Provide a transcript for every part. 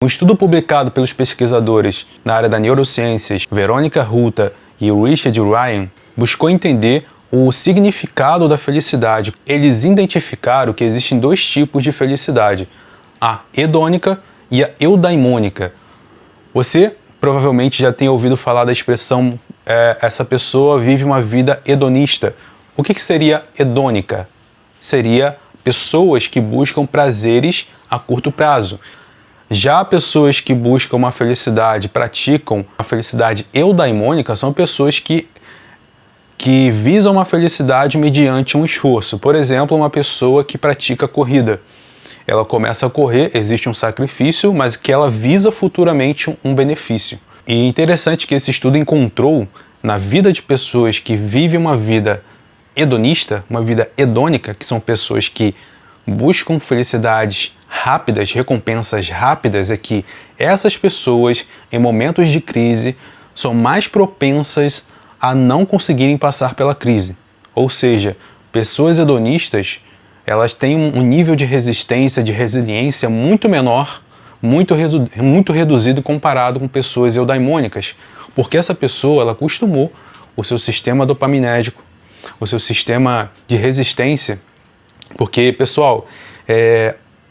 Um estudo publicado pelos pesquisadores na área da neurociências Veronica Ruta e Richard Ryan buscou entender o significado da felicidade. Eles identificaram que existem dois tipos de felicidade, a hedônica e a eudaimônica. Você provavelmente já tem ouvido falar da expressão essa pessoa vive uma vida hedonista. O que seria hedônica? Seria pessoas que buscam prazeres a curto prazo. Já pessoas que buscam uma felicidade, praticam uma felicidade eudaimônica, são pessoas que visam uma felicidade mediante um esforço. Por exemplo, uma pessoa que pratica corrida. Ela começa a correr, existe um sacrifício, mas que ela visa futuramente um benefício. E é interessante que esse estudo encontrou na vida de pessoas que vivem uma vida hedonista, uma vida hedônica, que são pessoas que buscam felicidades rápidas, recompensas rápidas, é que essas pessoas, em momentos de crise, são mais propensas a não conseguirem passar pela crise. Ou seja, pessoas hedonistas, elas têm um nível de resistência, de resiliência muito menor, muito reduzido comparado com pessoas eudaimônicas, porque essa pessoa ela acostumou o seu sistema dopaminérgico, o seu sistema de resistência, porque, pessoal,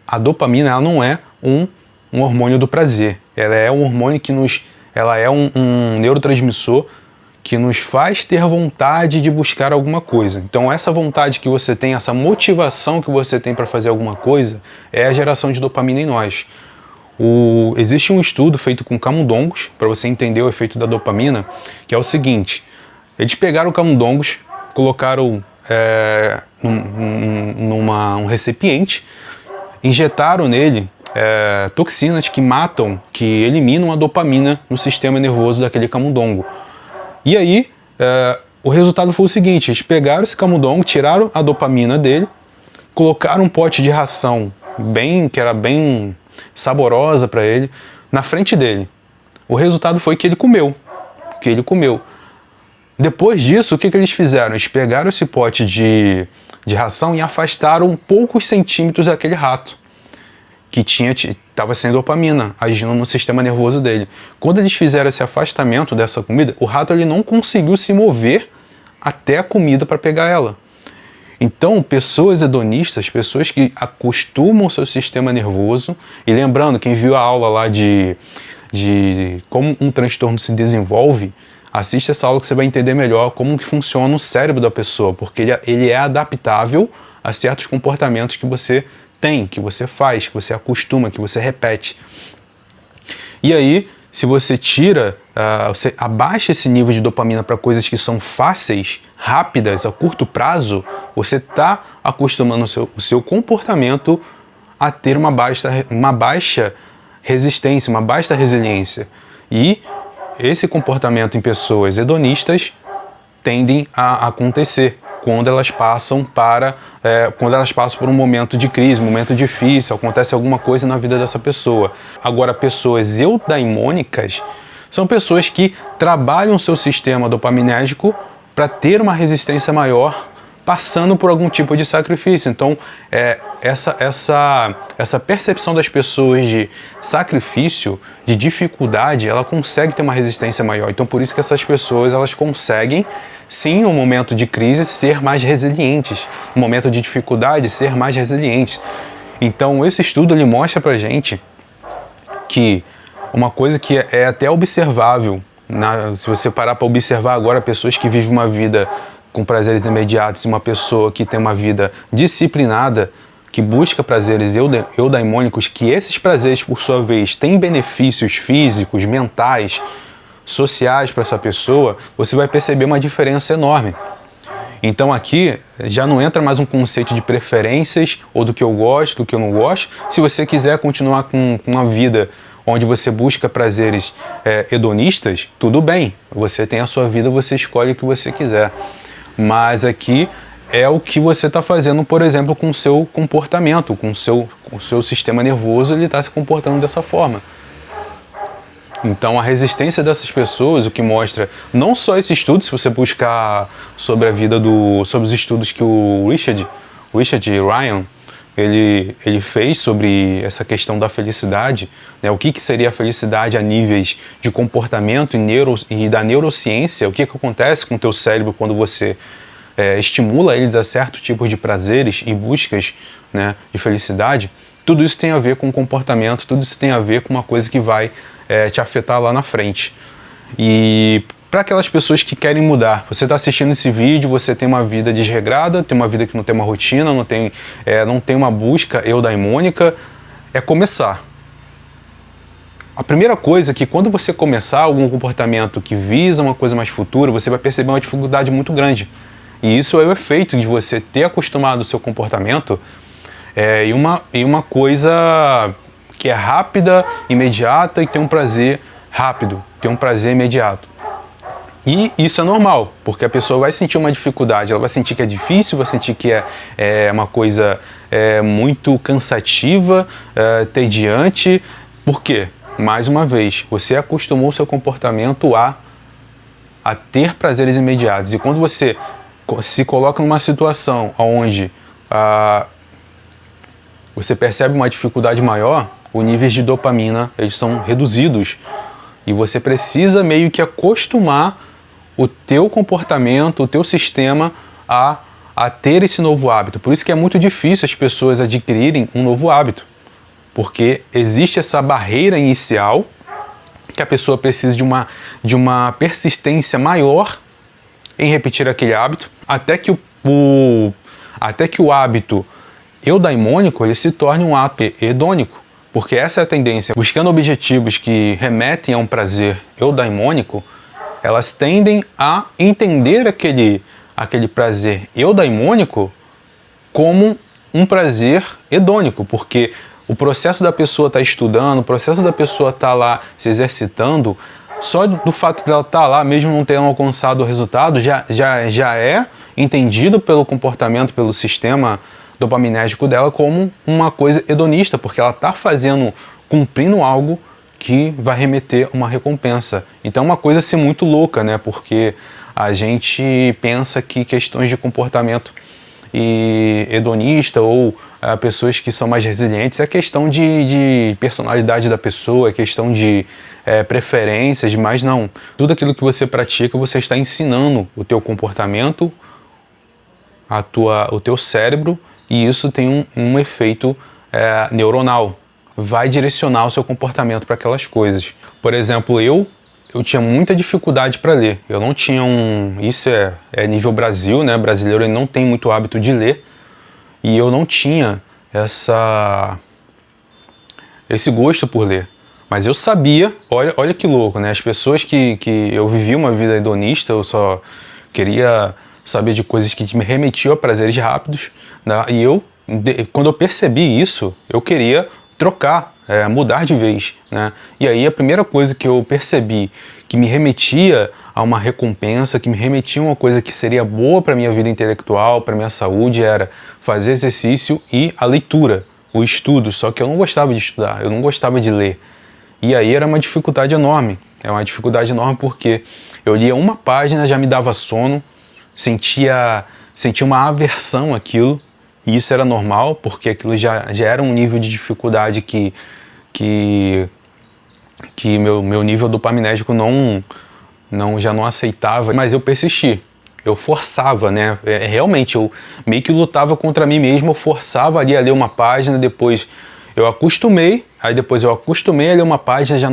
a dopamina ela não é um hormônio do prazer, ela é um hormônio ela é um neurotransmissor que nos faz ter vontade de buscar alguma coisa. Então essa vontade que você tem, essa motivação que você tem para fazer alguma coisa, é a geração de dopamina em nós. Existe um estudo feito com camundongos, para você entender o efeito da dopamina, que é o seguinte: eles pegaram camundongos, colocaram num recipiente, injetaram nele toxinas que matam, que eliminam a dopamina no sistema nervoso daquele camundongo. E aí, o resultado foi o seguinte: eles pegaram esse camundongo, tiraram a dopamina dele, colocaram um pote de ração que era bem saborosa para ele, na frente dele. O resultado foi que ele comeu. Depois disso, o que eles fizeram? Eles pegaram esse pote de ração e afastaram poucos centímetros daquele rato, que estava sem dopamina, agindo no sistema nervoso dele. Quando eles fizeram esse afastamento dessa comida, o rato ele não conseguiu se mover até a comida para pegar ela. Então, pessoas hedonistas, pessoas que acostumam o seu sistema nervoso, e lembrando, quem viu a aula lá de como um transtorno se desenvolve, assiste essa aula que você vai entender melhor como que funciona o cérebro da pessoa, porque ele é adaptável a certos comportamentos que você tem, que você faz, que você acostuma, que você repete. E aí, se você você abaixa esse nível de dopamina para coisas que são fáceis, rápidas, a curto prazo, você está acostumando o seu comportamento a ter uma baixa resistência, uma baixa resiliência. E esse comportamento em pessoas hedonistas tendem a acontecer quando elas passam por um momento de crise, um momento difícil, acontece alguma coisa na vida dessa pessoa. Agora, pessoas eudaimônicas são pessoas que trabalham o seu sistema dopaminérgico para ter uma resistência maior, passando por algum tipo de sacrifício. Então, essa percepção das pessoas de sacrifício, de dificuldade, ela consegue ter uma resistência maior. Então, por isso que essas pessoas elas conseguem, sim, no momento de crise, ser mais resilientes. No momento de dificuldade, ser mais resilientes. Então, esse estudo ele mostra pra gente que uma coisa que é até observável, se você parar para observar agora pessoas que vivem uma vida com prazeres imediatos e uma pessoa que tem uma vida disciplinada, que busca prazeres eudaimônicos, que esses prazeres, por sua vez, têm benefícios físicos, mentais, sociais para essa pessoa, você vai perceber uma diferença enorme. Então aqui já não entra mais um conceito de preferências, ou do que eu gosto, do que eu não gosto. Se você quiser continuar com uma vida onde você busca prazeres hedonistas, tudo bem, você tem a sua vida, você escolhe o que você quiser. Mas aqui é o que você está fazendo, por exemplo, com o seu comportamento, com o seu sistema nervoso, ele está se comportando dessa forma. Então a resistência dessas pessoas, o que mostra não só esse estudo, se você buscar sobre a vida sobre os estudos que o Richard Ryan ele fez sobre essa questão da felicidade, né? O que seria a felicidade a níveis de comportamento e da neurociência, o que acontece com o teu cérebro quando você estimula eles a certo tipo de prazeres e buscas, né, de felicidade. Tudo isso tem a ver com comportamento, tudo isso tem a ver com uma coisa que vai te afetar lá na frente. E para aquelas pessoas que querem mudar, você está assistindo esse vídeo, você tem uma vida desregrada, tem uma vida que não tem uma rotina, não tem uma busca eudaimônica, é começar. A primeira coisa é que quando você começar algum comportamento que visa uma coisa mais futura, você vai perceber uma dificuldade muito grande. E isso é o efeito de você ter acostumado o seu comportamento e uma coisa que é rápida, imediata e tem um prazer rápido, tem um prazer imediato. E isso é normal, porque a pessoa vai sentir uma dificuldade, ela vai sentir que é difícil, vai sentir que é uma coisa muito cansativa, tediante. Por quê? Mais uma vez, você acostumou o seu comportamento a ter prazeres imediatos. E quando você se coloca numa situação onde você percebe uma dificuldade maior, os níveis de dopamina eles são reduzidos. E você precisa meio que acostumar o teu comportamento, o teu sistema a ter esse novo hábito. Por isso que é muito difícil as pessoas adquirirem um novo hábito. Porque existe essa barreira inicial que a pessoa precisa de uma persistência maior em repetir aquele hábito, até que o hábito eudaimônico ele se torne um ato hedônico. Porque essa é a tendência. Buscando objetivos que remetem a um prazer eudaimônico, elas tendem a entender aquele prazer eudaimônico como um prazer hedônico, porque o processo da pessoa estar estudando, o processo da pessoa estar lá se exercitando, só do fato de ela estar lá, mesmo não tendo alcançado o resultado, já é entendido pelo comportamento, pelo sistema dopaminérgico dela como uma coisa hedonista, porque ela está cumprindo algo que vai remeter uma recompensa. Então é uma coisa assim muito louca, né? Porque a gente pensa que questões de comportamento e hedonista ou pessoas que são mais resilientes é questão de personalidade da pessoa, é questão de preferências, mas não. Tudo aquilo que você pratica, você está ensinando o teu comportamento, o teu cérebro, e isso tem um efeito neuronal. Vai direcionar o seu comportamento para aquelas coisas. Por exemplo, eu tinha muita dificuldade para ler. Eu não tinha isso é nível Brasil, né? Brasileiro ele não tem muito hábito de ler. E eu não tinha esse gosto por ler. Mas eu sabia, olha que louco, né? As pessoas que eu vivia uma vida hedonista, eu só queria saber de coisas que me remetiam a prazeres rápidos, né? E quando eu percebi isso, eu queria trocar, mudar de vez, né? E aí a primeira coisa que eu percebi que me remetia a uma recompensa, que me remetia a uma coisa que seria boa para minha vida intelectual, para minha saúde, era fazer exercício e a leitura, o estudo. Só que eu não gostava de estudar, eu não gostava de ler. E aí era uma dificuldade enorme. É uma dificuldade enorme porque eu lia uma página, já me dava sono, sentia uma aversão àquilo. E isso era normal, porque aquilo já era um nível de dificuldade que meu nível dopaminérgico já não aceitava. Mas eu persisti, eu forçava, né? Realmente, eu meio que lutava contra mim mesmo, eu forçava ali a ler uma página, depois eu acostumei, aí depois eu acostumei a ler uma página, já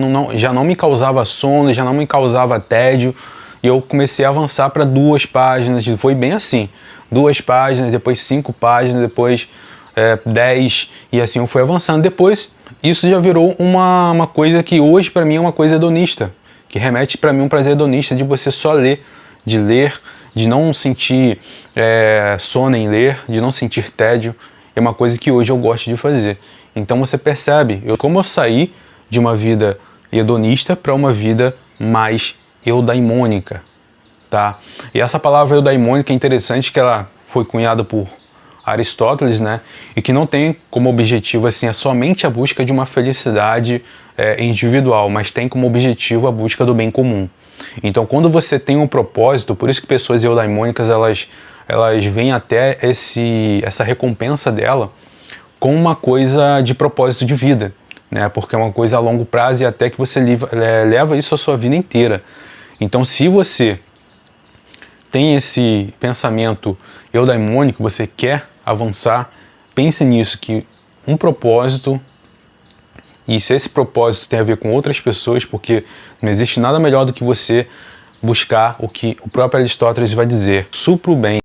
não me causava sono, já não me causava tédio, e eu comecei a avançar para 2 páginas, foi bem assim. 2 páginas, depois 5 páginas, depois 10, e assim eu fui avançando. Depois, isso já virou uma coisa que hoje para mim é uma coisa hedonista, que remete para mim um prazer hedonista de você só ler, de não sentir sono em ler, de não sentir tédio. É uma coisa que hoje eu gosto de fazer. Então você percebe como eu saí de uma vida hedonista para uma vida mais eudaimônica. Tá? E essa palavra eudaimônica é interessante que ela foi cunhada por Aristóteles, né? E que não tem como objetivo assim, somente a busca de uma felicidade individual, mas tem como objetivo a busca do bem comum. Então quando você tem um propósito, por isso que pessoas eudaimônicas elas vêm até essa recompensa dela, com uma coisa de propósito de vida, né? Porque é uma coisa a longo prazo e até que você leva isso a sua vida inteira. Então, se você tem esse pensamento eudaimônico, você quer avançar, pense nisso, que um propósito, e se esse propósito tem a ver com outras pessoas, porque não existe nada melhor do que você buscar o que o próprio Aristóteles vai dizer, supra o bem.